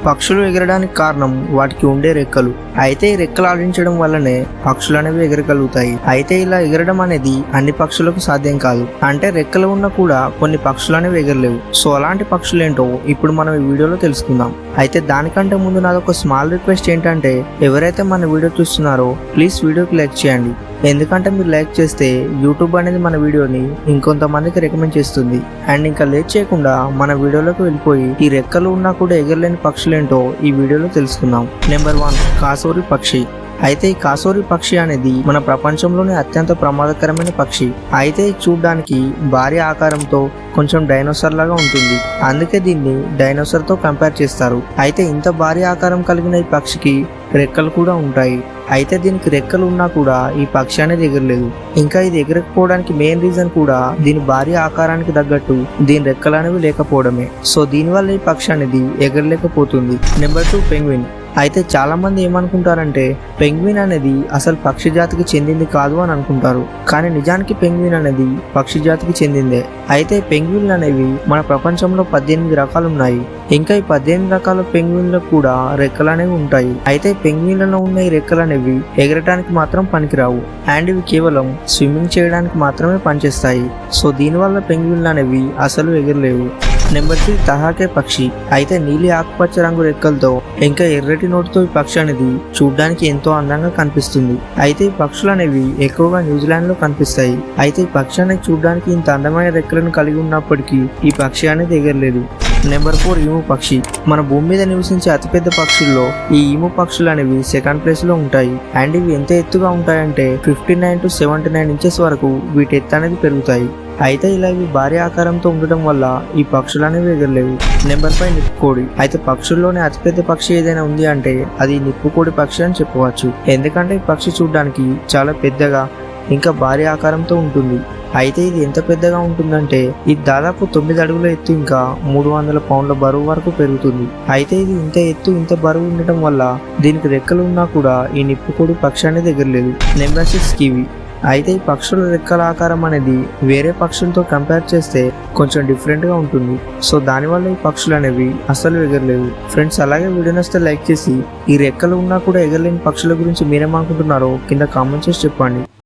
పక్షులు ఎగరడానికి కారణం వాటికి ఉండే రెక్కలు. అయితే ఈ రెక్కలు ఆడించడం వల్లనే పక్షులు అనేవి ఎగరగలుగుతాయి. అయితే ఇలా ఎగరడం అనేది అన్ని పక్షులకు సాధ్యం కాదు. అంటే రెక్కలు ఉన్నా కూడా కొన్ని పక్షులు అనేవి ఎగరలేవు. సో అలాంటి పక్షులు ఏంటో ఇప్పుడు మనం ఈ వీడియోలో తెలుసుకుందాం. అయితే దానికంటే ముందు నాదొక స్మాల్ రిక్వెస్ట్ ఏంటంటే, ఎవరైతే మన వీడియో చూస్తున్నారో ప్లీజ్ వీడియోకి లైక్ చేయండి. ఎందుకంటే మీరు లైక్ చేస్తే యూట్యూబ్ అనేది మన వీడియోని ఇంకొంతమందికి రికమెండ్ చేస్తుంది. అండ్ ఇంకా లేట్ చేయకుండా మన వీడియోలోకి వెళ్ళిపోయి ఈ రెక్కలు ఉన్నా కూడా ఎగరలేని పక్షులేంటో ఈ వీడియోలో తెలుసుకుందాం. నెంబర్ 1, కాసోరి పక్షి. అయితే ఈ కాసోరి పక్షి అనేది మన ప్రపంచంలోనే అత్యంత ప్రమాదకరమైన పక్షి. అయితే చూడడానికి భారీ ఆకారంతో కొంచెం డైనోసార్ లాగా ఉంటుంది. అందుకే దీన్ని డైనోసార్ తో కంపేర్ చేస్తారు. అయితే ఇంత భారీ ఆకారం కలిగిన ఈ పక్షికి రెక్కలు కూడా ఉంటాయి. అయితే దీనికి రెక్కలు ఉన్నా కూడా ఈ పక్షి అనేది ఎగరలేదు. ఇంకా ఇది ఎగరకపోవడానికి మెయిన్ రీజన్ కూడా దీని భారీ ఆకారానికి తగ్గట్టు దీని రెక్కలు అనేవి లేకపోవడమే. సో దీనివల్ల ఈ పక్షి అనేది ఎగరలేకపోతుంది. Number 2, penguin. అయితే చాలా మంది ఏమనుకుంటారంటే పెంగ్విన్ అనేది అసలు పక్షి జాతికి చెందింది కాదు అని అనుకుంటారు. కానీ నిజానికి పెంగ్విన్ అనేది పక్షి జాతికి చెందిందే. అయితే పెంగ్విన్లు అనేవి మన ప్రపంచంలో 18 రకాలు ఉన్నాయి. ఇంకా ఈ 18 రకాల పెంగ్విన్లకు కూడా రెక్కలు అనేవి ఉంటాయి. అయితే పెంగ్విన్లలో ఉన్న ఈ రెక్కలు అనేవి ఎగరటానికి మాత్రం పనికిరావు. అండ్ ఇవి కేవలం స్విమ్మింగ్ చేయడానికి మాత్రమే పనిచేస్తాయి. సో దీనివల్ల పెంగ్విన్లు అనేవి అసలు ఎగరలేవు. నెంబర్ 3, తహాకే పక్షి. అయితే నీలి ఆకుపచ్చ రంగు రెక్కలతో ఇంకా ఎర్రటి నోటితో ఈ పక్షి అనేది చూడడానికి ఎంతో అందంగా కనిపిస్తుంది. అయితే ఈ పక్షులు అనేవి ఎక్కువగా న్యూజిలాండ్ లో కనిపిస్తాయి. అయితే ఈ పక్షి అనేది చూడడానికి ఇంత అందమైన రెక్కలను కలిగి ఉన్నప్పటికీ ఈ పక్షి అనేది ఎగరలేదు. నెంబర్ 4, ఈము పక్షి. మన భూమి మీద నివసించే అతిపెద్ద పక్షుల్లో ఈ ఈము పక్షులు అనేవి సెకండ్ ప్లేస్ లో ఉంటాయి. అండ్ ఇవి ఎంత ఎత్తుగా ఉంటాయంటే 59 to 79 ఇంచెస్ వరకు వీటి ఎత్తు అనేది పెరుగుతాయి. అయితే ఇలా ఇవి భారీ ఆకారంతో ఉండటం వల్ల ఈ పక్షులు అనేవి ఎగరలేవు. నెంబర్ 5, నిప్పుకోడి. అయితే పక్షుల్లోనే అతిపెద్ద పక్షి ఏదైనా ఉంది అంటే అది నిప్పుకోడి పక్షి అని చెప్పవచ్చు. ఎందుకంటే ఈ పక్షి చూడడానికి చాలా పెద్దగా ఇంకా భారీ ఆకారంతో ఉంటుంది. అయితే ఇది ఎంత పెద్దగా ఉంటుందంటే ఇది దాదాపు 9 అడుగుల ఎత్తు ఇంకా 300 పౌండ్ల బరువు వరకు పెరుగుతుంది. అయితే ఇది ఇంత ఎత్తు ఇంత బరువు ఉండటం వల్ల దీనికి రెక్కలు ఉన్నా కూడా ఈ నిప్పుకోడి పక్షి అనేది ఎగరలేదు. Number 6, kiwi. అయితే ఈ పక్షుల రెక్కల ఆకారం అనేది వేరే పక్షులతో కంపేర్ చేస్తే కొంచెం డిఫరెంట్ గా ఉంటుంది. సో దానివల్ల ఈ పక్షులు అనేవి అసలు ఎగరలేవు. ఫ్రెండ్స్, అలాగే వీడియో నచ్చితే లైక్ చేసి ఈ రెక్కలు ఉన్నా కూడా ఎగరలేని పక్షుల గురించి మీరేమనుకుంటున్నారో కింద కామెంట్ చేసి చెప్పండి.